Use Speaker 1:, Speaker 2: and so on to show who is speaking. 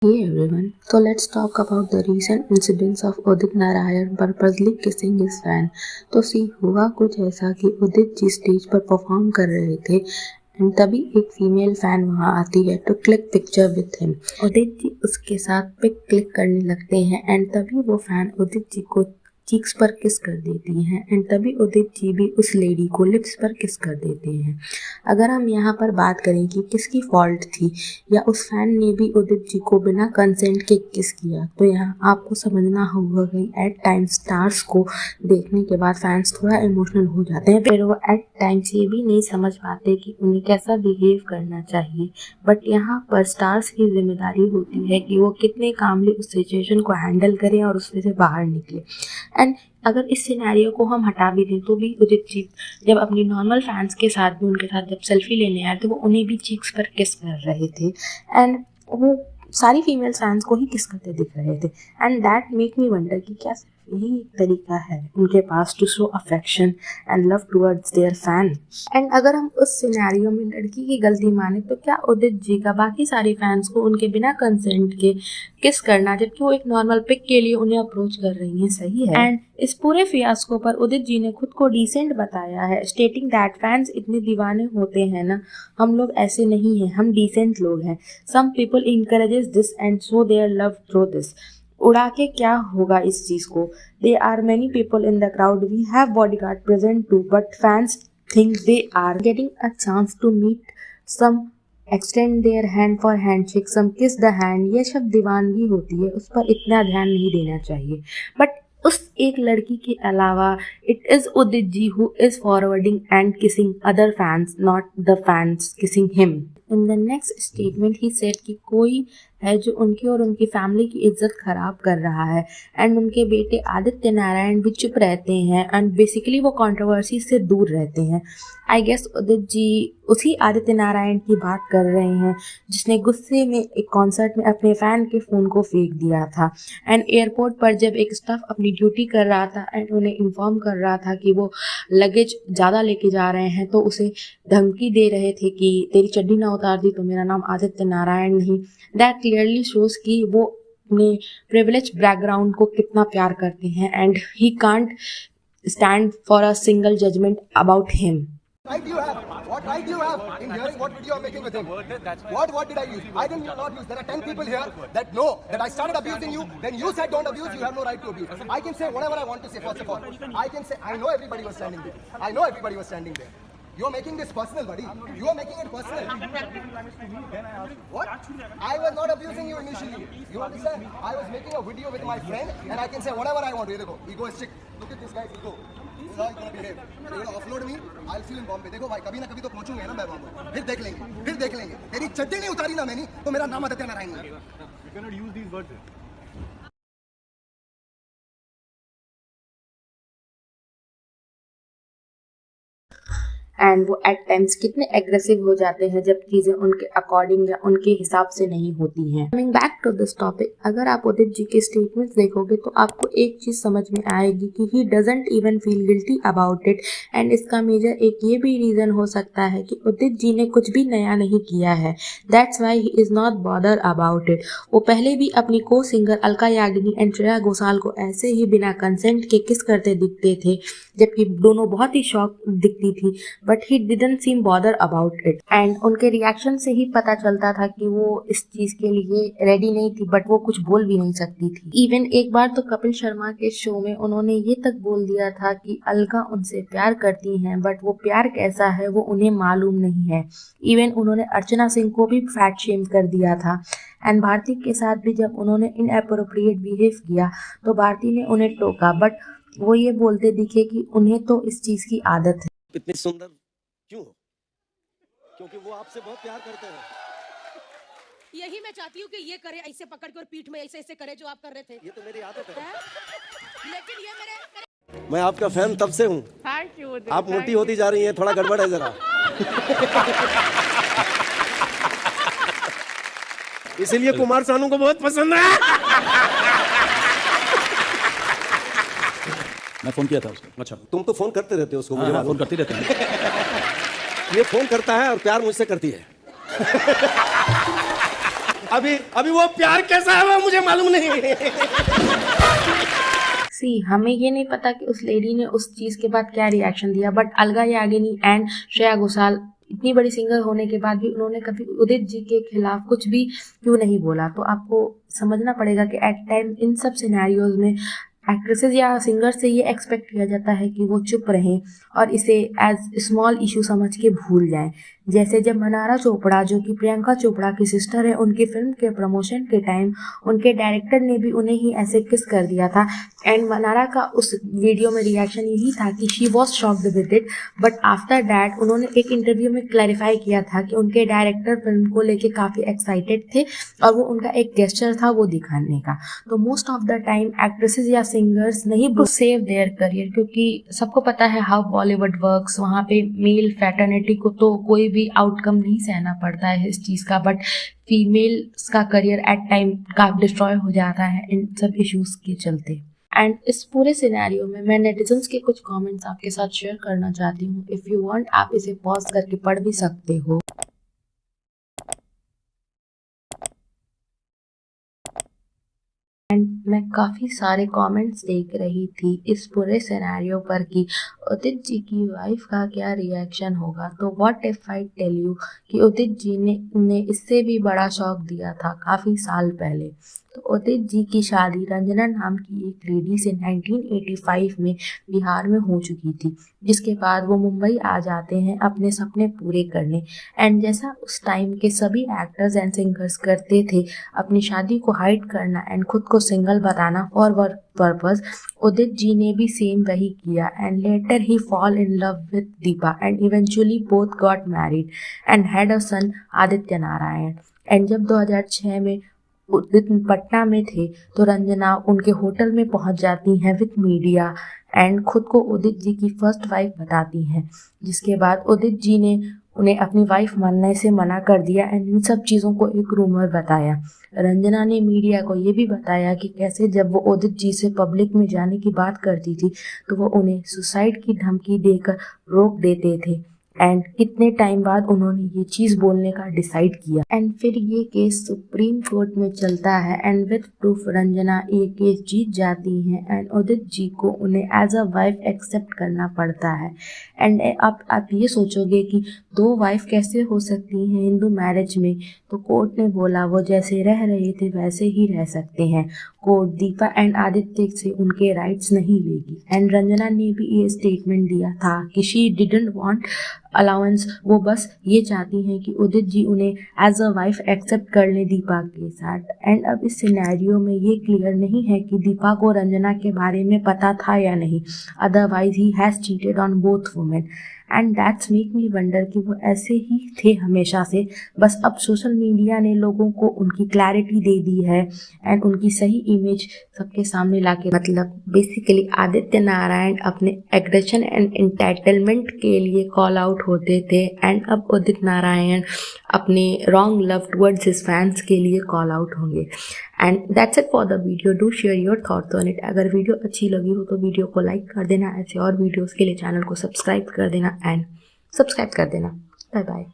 Speaker 1: Hey everyone, so let's talk about the recent incidents of Udit Narayan purposely kissing his fan. तो सी हुआ कुछ ऐसा कि उदित जी stage पर परफॉर्म कर रहे थे एंड तभी एक फीमेल फैन वहां आती है to click picture with him. Udit ji उसके साथ पिक क्लिक करने लगते हैं एंड तभी वो फैन उदित जी को चीक्स पर किस कर देती हैं एंड तभी उदित जी भी उस लेडी को लिप्स पर किस कर देते हैं। अगर हम यहाँ पर बात करें कि किसकी फॉल्ट थी या उस फैन ने भी उदित जी को बिना कंसेंट के किस किया, तो यहाँ आपको समझना होगा कि एट टाइम्स स्टार्स को देखने के बाद फैंस थोड़ा इमोशनल हो जाते हैं, फिर वो एट टाइम्स ये भी नहीं समझ पाते कि उन्हें कैसा बिहेव करना चाहिए। बट यहाँ पर स्टार्स की जिम्मेदारी होती है कि वो कितने कामली उस सिचुएशन को हैंडल करें और उसमें से बाहर निकले। एंड अगर इस सिनेरियो को हम हटा भी दें तो भी उदित जी जब अपनी नॉर्मल फैंस के साथ भी उनके साथ जब सेल्फी लेने आए तो वो उन्हें भी चीक्स पर किस कर रहे थे एंड वो सारी फीमेल फैंस को ही किस करते दिख रहे थे। And that make me wonder कि क्या सिर्फ यही एक तरीका है उनके पास to show affection and love towards their fan. And अगर हम उस सिनेरियो में लड़की की गलती माने तो क्या उदित जी का बाकी सारी फैंस को उनके बिना कंसेंट के किस करना जबकि वो एक नॉर्मल पिक के लिए उन्हें अप्रोच कर रही हैं सही है? एंड इस पूरे फियास्को पर उदित जी ने खुद को डिसेंट बताया है, स्टेटिंग दैट फैंस इतने दीवाने होते हैं ना, हम लोग ऐसे नहीं हैं, हम डिसेंट लोग हैं। Some people encourages this and show their love through this. उड़ा के क्या होगा इस चीज को? They are many people in the crowd, we have bodyguard present too, but fans think they are getting a chance to meet some extend their hand for handshake, some kiss the hand. ये सब दीवानगी होती है, उस पर इतना ध्यान नहीं देना चाहिए। बट उस एक लड़की के अलावा it is Udit ji who is forwarding and kissing other fans, not the fans kissing him. In the next statement he said कि कोई है जो उनकी और उनकी फैमिली की इज्जत खराब कर रहा है एंड उनके बेटे आदित्य नारायण भी चुप रहते हैं एंड बेसिकली वो कंट्रोवर्सी से दूर रहते हैं। आई गेस उदित जी उसी आदित्य नारायण की बात कर रहे हैं जिसने गुस्से में एक कॉन्सर्ट में अपने फैन के फ़ोन को फेंक दिया था एंड एयरपोर्ट पर जब एक स्टाफ अपनी ड्यूटी कर रहा था एंड उन्हें इन्फॉर्म कर रहा था कि वो लगेज ज़्यादा लेके जा रहे हैं तो उसे धमकी दे रहे थे कि तेरी चड्डी ना उतार दी तो मेरा नाम आदित्य नारायण नहीं। दैट क्लियरली शोज कि वो अपने प्रिविलेज बैकग्राउंड को कितना प्यार करते हैं and he can't stand for a single judgement about him.
Speaker 2: Right you have? What right you have in hearing what video I'm making with him? What did I use? I did not use. There are 10 people here that know that I started abusing you. Then you said don't abuse. You have no right to abuse. I can say whatever I want to say. First of all, I can say I know everybody was standing there. I know everybody was standing there. You are making this personal, buddy. You are making it personal. What? I was not abusing you initially. You understand? I was making a video with my friend, and I can say whatever I want. Here, ego is sick. Look at this guy's ego. This is how he's gonna behave. You're gonna offload me. I'll see you in Bombay. देखो भाई, कभी ना कभी तो पहुंचूंगा ना मैं वहाँ। फिर देख लेंगे। तेरी चड्डी नहीं उतारी ना मैंने, तो मेरा नाम आदित्य नारायण है। You cannot use these words.
Speaker 1: And वो एट टाइम्स कितने एग्रेसिव हो जाते हैं जब चीज़ें उनके अकॉर्डिंग या उनके हिसाब से नहीं होती हैं। Coming back to this topic, अगर आप उदित जी के स्टेटमेंट्स देखोगे तो आपको एक चीज़ समझ में आएगी कि he doesn't even feel guilty about it and इसका मेजर एक ये भी रीज़न हो सकता है कि उदित जी ने कुछ भी नया नहीं किया है। That's why he is not bother about it. वो पहले भी अपनी को सिंगर अलका याग्निक एंड श्रेया घोषाल को ऐसे ही बिना कंसेंट के किस करते दिखते थे जबकि दोनों बहुत ही शॉक दिखती थी, but he didn't seam bother about it and उनके रिएक्शन से ही पता चलता था कि वो इस चीज के लिए रेडी नहीं थी, बट वो कुछ बोल भी नहीं सकती थी। इवन एक बार तो कपिल शर्मा के शो में उन्होंने ये तक बोल दिया था कि अलका उनसे प्यार करती हैं बट वो प्यार कैसा है वो उन्हें मालूम नहीं है। इवन उन्होंने अर्चना सिंह को भी फैट शेम कर दिया था एंड भारती के साथ भी जब उन्होंने इनएप्रोप्रिएट बिहेव किया तो भारती ने उन्हें टोका, बट वो ये बोलते दिखे कि उन्हें तो इस चीज की आदत है।
Speaker 3: इतनी सुंदर क्यों? क्योंकि वो आपसे बहुत प्यार करते हैं।
Speaker 4: यही मैं चाहती हूँ कि ये करे, ऐसे पकड़ के और पीठ में ऐसे ऐसे करे जो आप कर रहे थे।
Speaker 3: ये तो मेरी आदत है।
Speaker 4: लेकिन ये मेरे
Speaker 3: मैं आपका फैन तब से हूँ।
Speaker 4: Thank you.
Speaker 3: आप मोटी होती जा रही हैं, थोड़ा गड़बड़ है जरा। इसीलिए कुमार सानू को बहुत पसंद है।
Speaker 5: मैं फोन किया था उसको।
Speaker 3: अच्छा, तुम तो फोन करते रहते हो उसको। मुझे
Speaker 5: फोन करते रहते हैं।
Speaker 3: ये फोन करता है और प्यार मुझसे करती है। अभी वो प्यार कैसा है वो मुझे मालूम नहीं।
Speaker 1: हमें ये नहीं पता कि उस लेडी ने उस चीज़ के बाद क्या रिएक्शन दिया, बट अलगा याग्निक एंड श्रेया घोषाल इतनी बड़ी सिंगर होने के बाद भी उन्होंने कभी उदित जी के खिलाफ कुछ भी क्यों नहीं बोला। तो आपको समझना पड़ेगा कि एट टाइम इन सब सिनेरियोज में एक्ट्रेसेस या सिंगर से ये एक्सपेक्ट किया जाता है कि वो चुप रहें और इसे एज स्मॉल इशू समझ के भूल जाएं। जैसे जब मनारा चोपड़ा, जो कि प्रियंका चोपड़ा की सिस्टर है, उनकी फिल्म के प्रमोशन के टाइम उनके डायरेक्टर ने भी उन्हें ही ऐसे किस कर दिया था एंड मनारा का उस वीडियो में रिएक्शन यही था कि she was shocked with it, but after that उन्होंने एक इंटरव्यू में क्लैरिफाई किया था कि उनके डायरेक्टर फिल्म को लेके काफ़ी एक्साइटेड थे और वो उनका एक गेस्चर था वो दिखाने का। तो most of the time actresses या सिंगर्स नहीं टू सेव देयर करियर, क्योंकि सबको पता है हाउ बॉलीवुड वर्क्स, वहाँ पे मेल फैटर्निटी को तो कोई भी आउटकम नहीं सहना पड़ता है इस चीज़ का, बट फीमेल्स का करियर एट टाइम का डिस्ट्रॉय हो जाता है इन सब इश्यूज के चलते। एंड इस पूरे सिनेरियो में मैं नेटिजन्स के कुछ कमेंट्स आपके साथ शेयर करना चाहती हूँ। इफ़ यू वांट आप इसे पॉज करके पढ़ भी सकते हो। एंड मैं काफ़ी सारे कमेंट्स देख रही थी इस पूरे सिनेरियो पर कि उदित जी की वाइफ का क्या रिएक्शन होगा। तो what if I tell you कि उदित जी ने इससे भी बड़ा शॉक दिया था काफ़ी साल पहले। तो उदित जी की शादी रंजना नाम की एक लेडी से 1985 में बिहार में हो चुकी थी, जिसके बाद वो मुंबई आ जाते हैं अपने सपने पूरे करने। एंड जैसा उस टाइम के सभी एक्टर्स एंड सिंगर्स करते थे अपनी शादी को हाइड करना एंड खुद को सिंगल बताना for work purpose, Udit ji ने भी सेम वही किया and later he fall in love with Deepa and eventually both got married and had a son Aditya Narayan. And जब 2006 में उदित पटना में थे तो रंजना उनके होटल में पहुंच जाती हैं विद मीडिया एंड खुद को उदित जी की फर्स्ट वाइफ बताती हैं, जिसके बाद उदित जी ने उन्हें अपनी वाइफ मानने से मना कर दिया एंड इन सब चीज़ों को एक रूमर बताया। रंजना ने मीडिया को ये भी बताया कि कैसे जब वो उदित जी से पब्लिक में जाने की बात करती थी तो वो उन्हें सुसाइड की धमकी देकर रोक देते थे एंड कितने टाइम बाद उन्होंने ये चीज़ बोलने का डिसाइड किया। एंड फिर ये केस सुप्रीम कोर्ट में चलता है एंड विद प्रूफ रंजना ये केस जीत जाती हैं एंड उदित जी को उन्हें एज अ वाइफ एक्सेप्ट करना पड़ता है। एंड आप ये सोचोगे कि दो वाइफ कैसे हो सकती हैं हिंदू मैरिज में, तो कोर्ट ने बोला वो जैसे रह रहे थे वैसे ही रह सकते हैं। कोर्ट दीपा एंड आदित्य से उनके राइट्स नहीं लेगी। एंड रंजना ने भी ये स्टेटमेंट दिया था कि शी डिडंट वांट अलाउंस, वो बस ये चाहती हैं कि उदित जी उन्हें एज अ वाइफ एक्सेप्ट कर लें दीपा के साथ। एंड अब इस सिनेरियो में ये क्लियर नहीं है कि दीपा को रंजना के बारे में पता था या नहीं, otherwise he has cheated on both women and that's make me wonder कि वो ऐसे ही थे हमेशा से, बस अब सोशल मीडिया ने लोगों को उनकी क्लैरिटी दे दी है एंड उनकी सही इमेज सबके सामने लाके, मतलब बेसिकली आदित्य नारायण अपने एग्रेशन एंड एंटाइटलमेंट के लिए कॉल आउट होते थे एंड अब उदित नारायण अपने wrong love towards his fans के लिए कॉल आउट होंगे। And that's it for the video. Do share your thoughts on it. अगर वीडियो अच्छी लगी हो तो वीडियो को लाइक कर देना, ऐसे और वीडियोस के लिए चैनल को सब्सक्राइब कर देना एंड सब्सक्राइब कर देना। Bye bye.